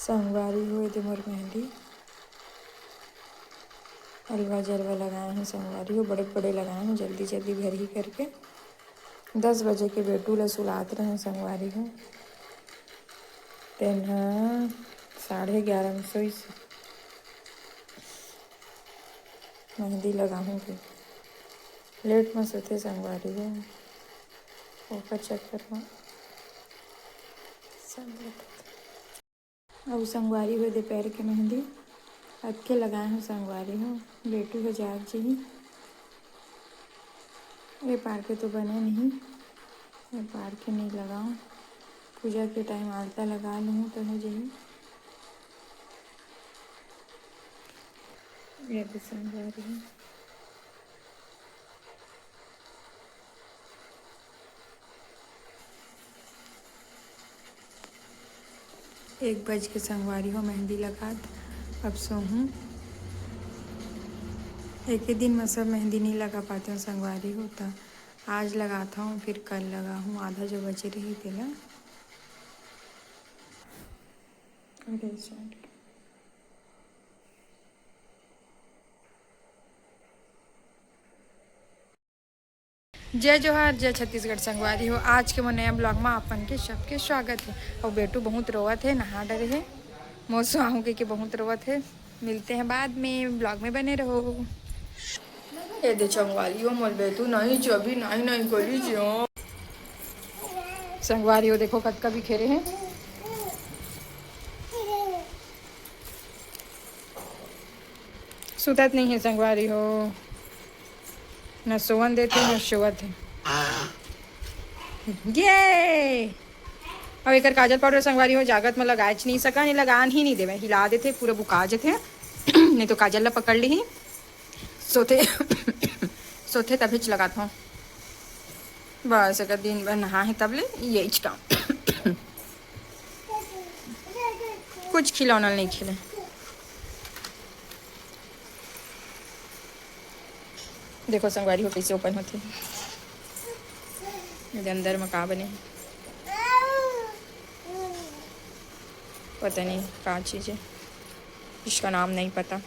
संगवारी हुए थे मोर मेहंदी हलवा जलवा लगाए हैं। संगवारी हो बड़े बड़े लगाए हैं जल्दी जल्दी घर ही करके। 10 बजे के बेटू ला सुलात रहे संगवारी हो। तेन 11:30 में सोई से मेहंदी लगाऊँगी। लेट में सोते संगवारी हो ओकर चक्कर में सब अब संगवारी हो दोपहर के मेहंदी अक्के लगाए हैं। संगवारी हो बेटू हो जाग जी ये पार के तो बने नहीं, ये पार के नहीं लगाऊँ। पूजा के टाइम आलता लगा लूँ तो हो जाए। ये भी संगवारी है। एक बज के संगवारी हो मेहंदी लगात अब सोहूँ। एक ही दिन में सब मेहंदी नहीं लगा पाते हैं संगवारी होता। आज लगाता हूँ फिर कल लगा हूँ आधा जो बचे रही तेला। जय जोहार जय छत्तीसगढ़ संगवारी हो। आज के वो नया ब्लॉग में अपन के सबके स्वागत है। और बेटू बहुत रोवत है नहा डरे है मौसम आहू के बहुत रोवत है। मिलते हैं बाद में ब्लॉग में बने रहो। ये दे संगवारी हो मोर बेटू नहीं चबी नहीं नहीं करी जो संगवारी हो देखो कद का भी खेरे हैं। सुतत नहीं है संगवारी हो न सोवन देते न सोवत है। ये अब एक काजल पाउडर संगवारी हो जागत में लगाए नहीं सका नहीं लगान ही नहीं देवे हिला देते पूरा बुका जेते नहीं तो काजल ला पकड़ ली ही सोते सोते तभी लगाता हूँ बस अगर दिन भर नहा है तब ले यही काम कुछ खिलौना नहीं खिले। देखो संगवारी हो कैसे ओपन होते मेरे अंदर में का बने पता नहीं क्या चीज़ है इसका नाम नहीं पता।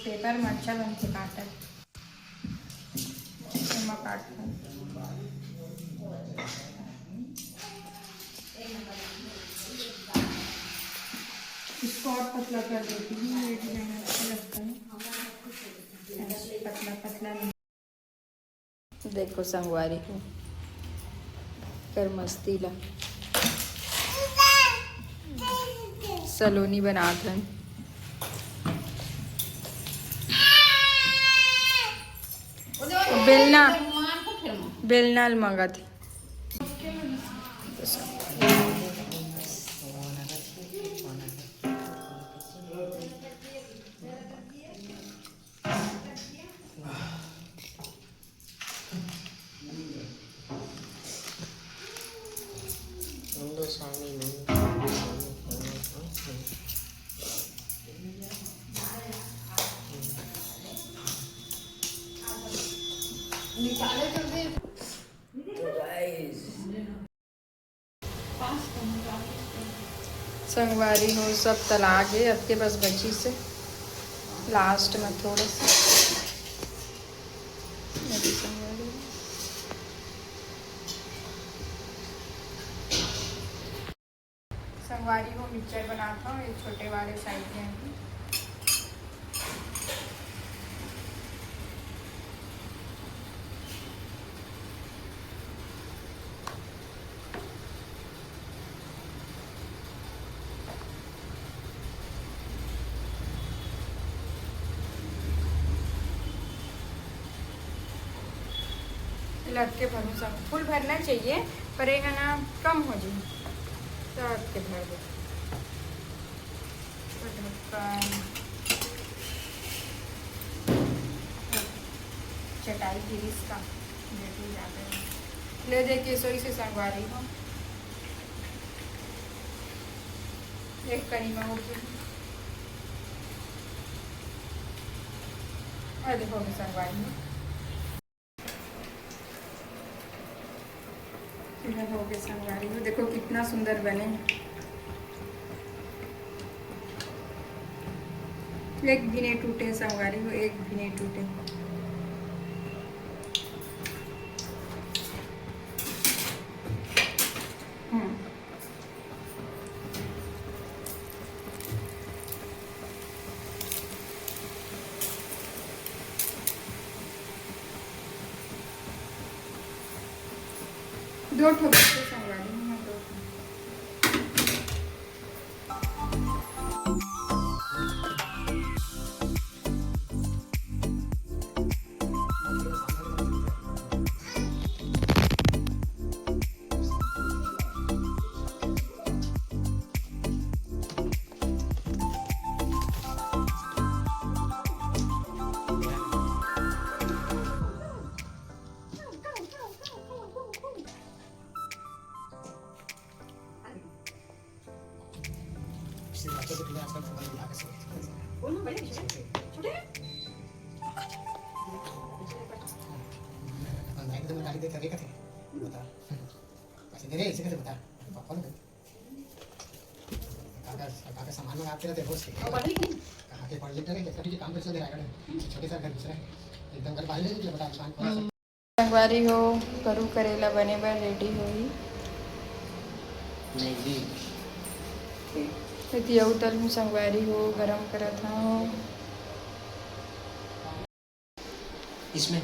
पेपर में अच्छा बनते काटल इसको और पतला कर देती हूँ ये डिजाइन अच्छा लगता है पतला पतला। देखो संगवारी को कर मस्ती ला सलोनी बनात हन बेलना बेलना मंगा थी संगवारी हो सब तला गए अब के बस बची से लास्ट में थोड़ा सा संगवारी रही हूँ, मिक्सचर बनाता हूँ, ये छोटे वाले साइज में है। लग के भरूँ सब फुल भरना चाहिए, पर एक है ना कम हो जाए तो रख के भर दो। चटाई गिरीस का ले देखिए सोई से संगवा रही हूँ, एक करी में होगी और देखो मैं संगवा रही हूँ। हो गए संगवा रही हूँ, देखो कितना सुंदर बने। एक भी नहीं टूटे, संगवा रही हूँ एक भी नहीं टूटे। दो ठो बच्चे संगवा रही हूँ, दो ठो। सामान मंगाते रहते रोज कहाँ के प्रोजेक्ट है कैसे काम कैसे दे रहा है छोटे सा घर दूसरा एकदम घर बाहर ले बता दुकान संगवारी हो करू करेला बने बर रेडी होई दियऊ तल में संगवारी हो गरम करत हूँ इसमें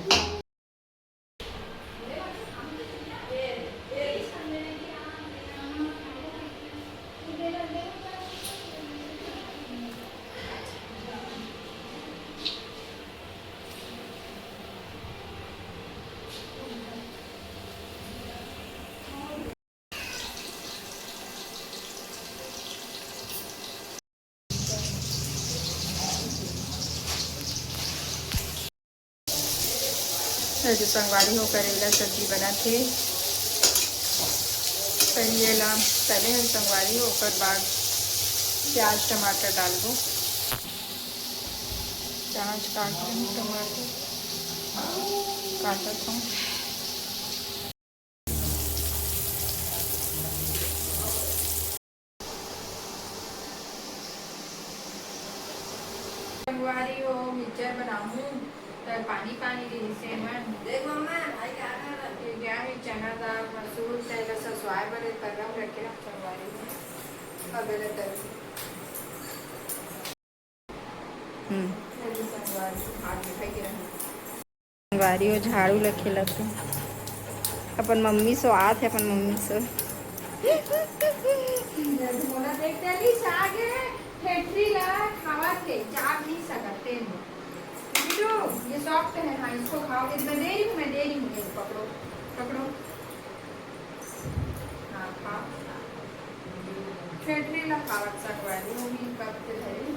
जो संगवारी हो करेला सब्जी बना थे पहले ला पहले हम संगवारी हो कर बाद प्याज टमाटर डाल दो। प्याज काट रही हूँ, टमाटर काटत हूँ। संगवारी हो मिक्सचर बनाऊँ तो पानी पानी रही से मन देख मम्मा भाई क्या कर रहा है क्या है चना दाल मसूर तेल ससवाए बड़े तरम रखे ना संगवारी में अगले तरह संगवारी हो झाड़ू लखे लगते अपन मम्मी सो आत है अपन मम्मी सो देखते ली आगे फैक्ट्री ला खावा थे चाप नहीं सकते ये सॉफ्ट है। हाँ इसको खाओ, मैं दे रही हूँ पकड़ो पकड़ो हाँ खाओ फैक्ट्री ला खावत सकवाली वो भी कब से धरी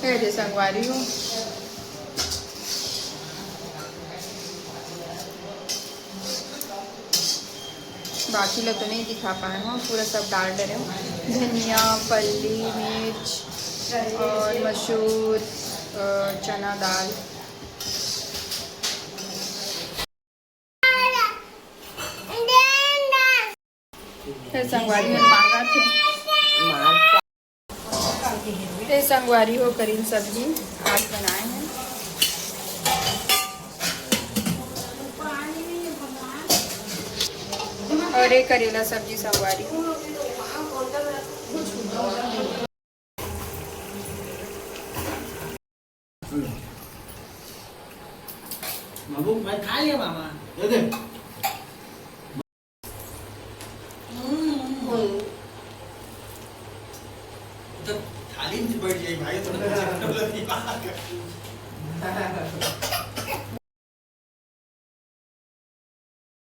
है संगवारी हूँ। बाकी लो तो नहीं दिखा पाए हूँ, पूरा सब डाल दे रहे हूँ। धनिया पल्ली मिर्च और मसूर चना दाल संगवारी में मांगा थे संगवारी हो करीम सब्जी आज बनाए हैं। और एक करेला सब्जी संगवारी हो। मामू मैं खा लिया मामा दे दे तो थाली में बैठ जाए भाई थोड़ा